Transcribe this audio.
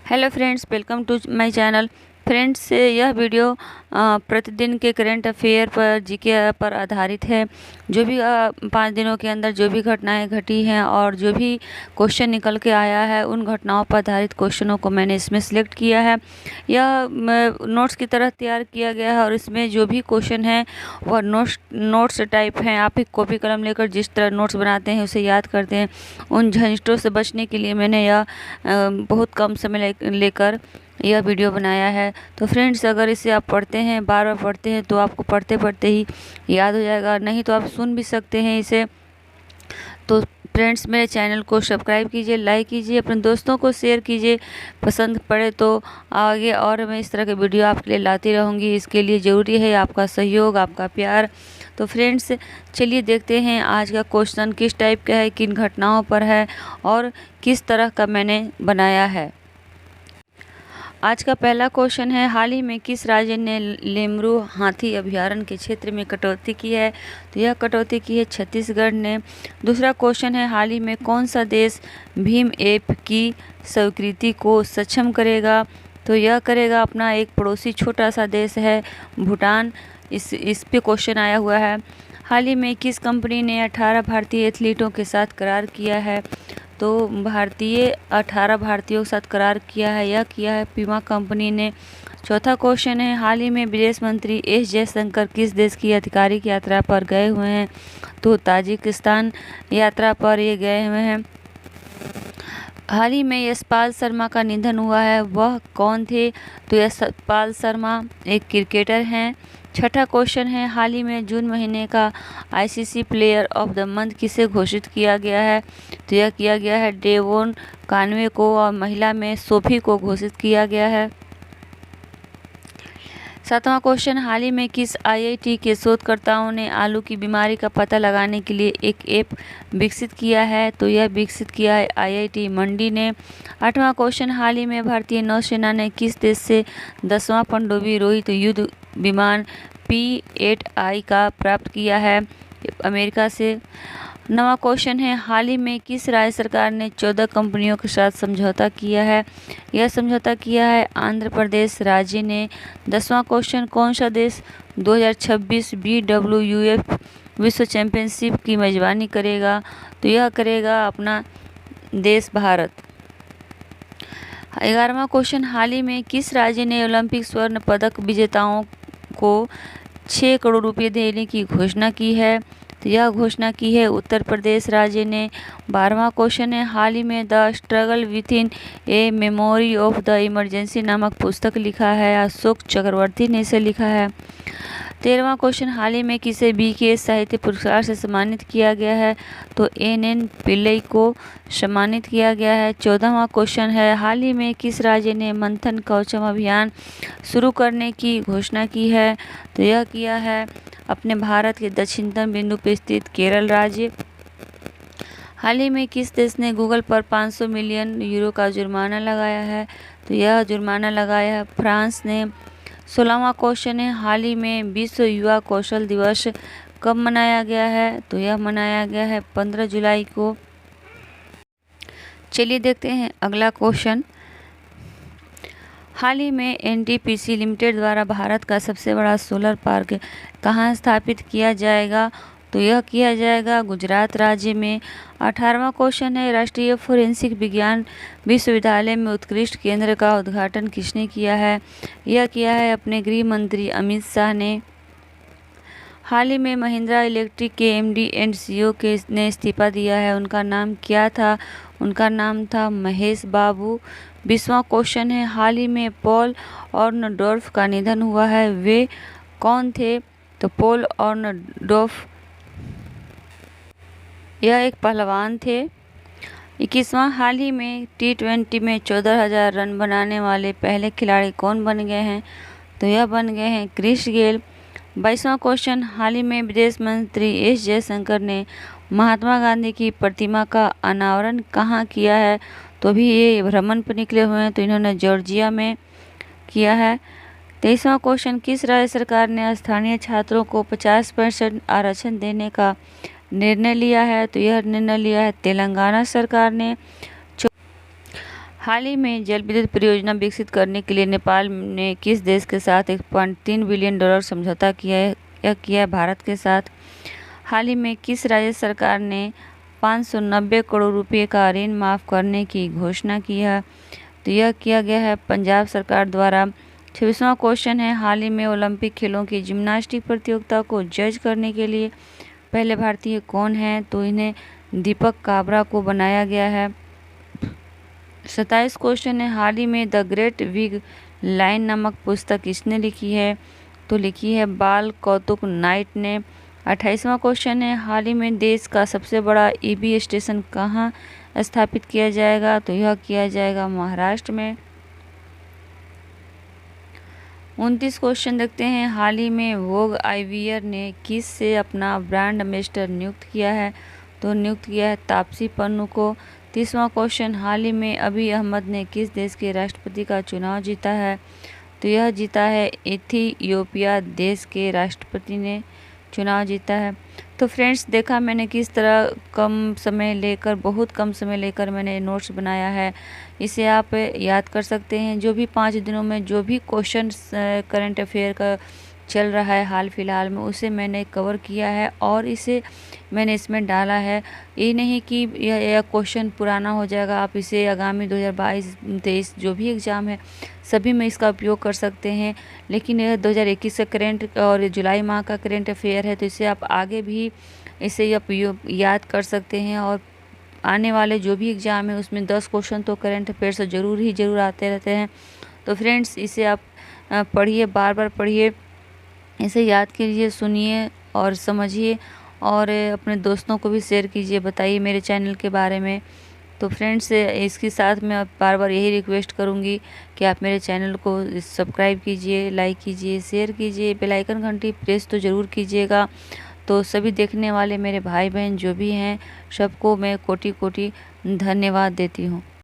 Hello friends, welcome to my channel. Friends, यह video प्रतिदिन के करंट अफेयर पर जीके पर आधारित है। जो भी 5 दिनों के अंदर जो भी घटनाएं घटी हैं और जो भी क्वेश्चन निकल के आया है, उन घटनाओं पर आधारित क्वेश्चनों को मैंने इसमें सिलेक्ट किया है। यह नोट्स की तरह तैयार किया गया है और इसमें जो भी क्वेश्चन है वह नोट्स टाइप हैं। आप एक कॉपी कलम लेकर जिस तरह नोट्स बनाते हैं उसे याद करते हैं। उन झंझटों से बचने के लिए मैंने यह बहुत कम समय लेकर यह वीडियो बनाया है। तो फ्रेंड्स, अगर इसे आप पढ़ते हैं, बार बार पढ़ते हैं, तो आपको पढ़ते पढ़ते ही याद हो जाएगा। नहीं तो आप सुन भी सकते हैं इसे। तो फ्रेंड्स, मेरे चैनल को सब्सक्राइब कीजिए, लाइक कीजिए, अपने दोस्तों को शेयर कीजिए। पसंद पड़े तो आगे और मैं इस तरह के वीडियो आपके लिए लाती रहूँगी। इसके लिए ज़रूरी है आपका सहयोग, आपका प्यार। तो फ्रेंड्स, चलिए देखते हैं आज का क्वेश्चन किस टाइप का है, किन घटनाओं पर है और किस तरह का मैंने बनाया है। आज का पहला क्वेश्चन है, हाल ही में किस राज्य ने लेमरू हाथी अभयारण्य के क्षेत्र में कटौती की है? तो यह कटौती की है छत्तीसगढ़ ने। दूसरा क्वेश्चन है, हाल ही में कौन सा देश भीम ऐप की स्वीकृति को सक्षम करेगा? तो यह करेगा अपना एक पड़ोसी छोटा सा देश है भूटान। इस पे क्वेश्चन आया हुआ है। हाल ही में किस कंपनी ने 18 भारतीय एथलीटों के साथ करार किया है? तो 18 भारतीयों के साथ करार किया है, यह किया है पीमा कंपनी ने। चौथा क्वेश्चन है, हाल ही में विदेश मंत्री एस जयशंकर किस देश की आधिकारिक यात्रा पर गए हुए हैं? तो ताजिकिस्तान यात्रा पर ये गए हुए हैं। हाल ही में यशपाल शर्मा का निधन हुआ है, वह कौन थे? तो यशपाल शर्मा एक क्रिकेटर हैं। छठा क्वेश्चन है, हाल ही में जून महीने का ICC player of the month किसे घोषित किया गया है? तो यह किया गया है डेवोन कानवे को, और महिला में सोफी को घोषित किया गया है। सातवां क्वेश्चन, हाल ही में किस आईआईटी के शोधकर्ताओं ने आलू की बीमारी का पता लगाने के लिए एक ऐप विकसित किया है? तो यह विकसित किया है आईआईटी मंडी ने। आठवां क्वेश्चन, हाल ही में भारतीय नौसेना ने किस देश से 10वां पनडुब्बी रोहित युद्ध विमान P-8I का प्राप्त किया है? अमेरिका से। नवा क्वेश्चन है, हाल ही में किस राज्य सरकार ने 14 कंपनियों के साथ समझौता किया है? यह समझौता किया है आंध्र प्रदेश राज्य ने। 10वां क्वेश्चन, कौन सा देश 2026 BWF विश्व चैंपियनशिप की मेजबानी करेगा? तो यह करेगा अपना देश भारत। 11वां क्वेश्चन, हाल ही में किस राज्य ने ओलंपिक स्वर्ण पदक विजेताओं को 6 करोड़ रुपये देने की घोषणा की है? तो यह घोषणा की है उत्तर प्रदेश राज्य ने। 12वां क्वेश्चन है, हाल ही में the struggle with in a memory of the emergency नामक पुस्तक लिखा है, अशोक चक्रवर्ती ने इसे लिखा है। 13वां क्वेश्चन, हाल ही में किसे BKS साहित्य पुरस्कार से सम्मानित किया गया है? तो NN पिल्लई को सम्मानित किया गया है। 14वां क्वेश्चन है, हाल ही में किस राज्य ने मंथन कवचम अभियान शुरू करने की घोषणा की है? तो यह किया है अपने भारत के दक्षिणतम बिंदु पर स्थित केरल राज्य। हाल ही में किस देश ने गूगल पर 500 मिलियन यूरो का जुर्माना लगाया है? तो यह जुर्माना लगाया है फ्रांस ने। 16वां क्वेश्चन है, हाल ही में विश्व युवा कौशल दिवस कब मनाया गया है? तो यह मनाया गया है 15 जुलाई को। चलिए देखते हैं अगला क्वेश्चन। हाल ही में NTPC लिमिटेड द्वारा भारत का सबसे बड़ा सोलर पार्क कहाँ स्थापित किया जाएगा? तो यह किया जाएगा गुजरात राज्य में। 18वां क्वेश्चन है, राष्ट्रीय फोरेंसिक विज्ञान विश्वविद्यालय में उत्कृष्ट केंद्र का उद्घाटन किसने किया है? यह किया है अपने गृह मंत्री अमित शाह ने। हाल ही में महिंद्रा इलेक्ट्रिक के MD एंड CEO ने इस्तीफा दिया है, उनका नाम क्या था? उनका नाम था महेश बाबू। 20वां क्वेश्चन है, हाल ही में पॉल ऑर्नडोर्फ का निधन हुआ है, वे कौन थे? तो पॉल ऑर्नडोर्फ यह एक पहलवान थे। 21वां, हाल ही में T20 में 14,000 रन बनाने वाले पहले खिलाड़ी कौन बन गए हैं? तो यह बन गए हैं क्रिस गेल। 22वां क्वेश्चन, हाल ही में विदेश मंत्री एस जयशंकर ने महात्मा गांधी की प्रतिमा का अनावरण कहाँ किया है? तो भी ये भ्रमण पर निकले हुए हैं, तो इन्होंने जॉर्जिया में किया है। 23वां क्वेश्चन, किस राज्य सरकार ने स्थानीय छात्रों को 50% आरक्षण देने का निर्णय लिया है? तो यह निर्णय लिया है तेलंगाना सरकार ने। हाल ही में जल विद्युत परियोजना विकसित करने के लिए नेपाल ने किस देश के साथ $1.3 बिलियन समझौता किया है? यह किया है भारत के साथ। हाल ही में किस राज्य सरकार ने 590 करोड़ रुपए का ऋण माफ़ करने की घोषणा की है? तो यह किया गया है पंजाब सरकार द्वारा। 26वां क्वेश्चन है, हाल ही में ओलंपिक खेलों की जिम्नास्टिक प्रतियोगिता को जज करने के लिए पहले भारतीय कौन हैं? तो इन्हें दीपक काबरा को बनाया गया है। 27 क्वेश्चन है, हाल ही में द ग्रेट बिग लाइन नामक पुस्तक किसने लिखी है? तो लिखी है बाल कौतुक नाइट ने। 28वां क्वेश्चन है, हाल ही में देश का सबसे बड़ा ईवी स्टेशन कहाँ स्थापित किया जाएगा? तो यह किया जाएगा महाराष्ट्र में। 29 क्वेश्चन देखते हैं, हाल ही में वोग आईवीआर ने किस से अपना ब्रांड एम्बेसडर नियुक्त किया है? तो नियुक्त किया है तापसी पन्नू को। 30वां क्वेश्चन, हाल ही में अबी अहमद ने किस देश के राष्ट्रपति का चुनाव जीता है? तो यह जीता है इथियोपिया देश के राष्ट्रपति ने चुनाव जीता है। तो फ्रेंड्स, देखा मैंने किस तरह बहुत कम समय लेकर मैंने नोट्स बनाया है। इसे आप याद कर सकते हैं। जो भी 5 दिनों में जो भी क्वेश्चन करंट अफेयर का चल रहा है हाल फिलहाल में, उसे मैंने कवर किया है और इसे मैंने इसमें डाला है। ये नहीं कि यह क्वेश्चन पुराना हो जाएगा, आप इसे आगामी 2022-23 जो भी एग्ज़ाम है सभी में इसका उपयोग कर सकते हैं। लेकिन यह 2021 का करेंट और जुलाई माह का करेंट अफेयर है, तो इसे आप आगे भी इसे आप याद कर सकते हैं। और आने वाले जो भी एग्ज़ाम है उसमें 10 क्वेश्चन तो करेंट अफेयर से ज़रूर आते रहते हैं। तो फ्रेंड्स, इसे आप पढ़िए, बार बार पढ़िए, इसे याद कीजिए, सुनिए और समझिए और अपने दोस्तों को भी शेयर कीजिए, बताइए मेरे चैनल के बारे में। तो फ्रेंड्स, इसके साथ मैं बार बार यही रिक्वेस्ट करूँगी कि आप मेरे चैनल को सब्सक्राइब कीजिए, लाइक कीजिए, शेयर कीजिए, बेल आइकन घंटी प्रेस तो ज़रूर कीजिएगा। तो सभी देखने वाले मेरे भाई बहन जो भी हैं, सबको मैं कोटि कोटि धन्यवाद देती हूँ।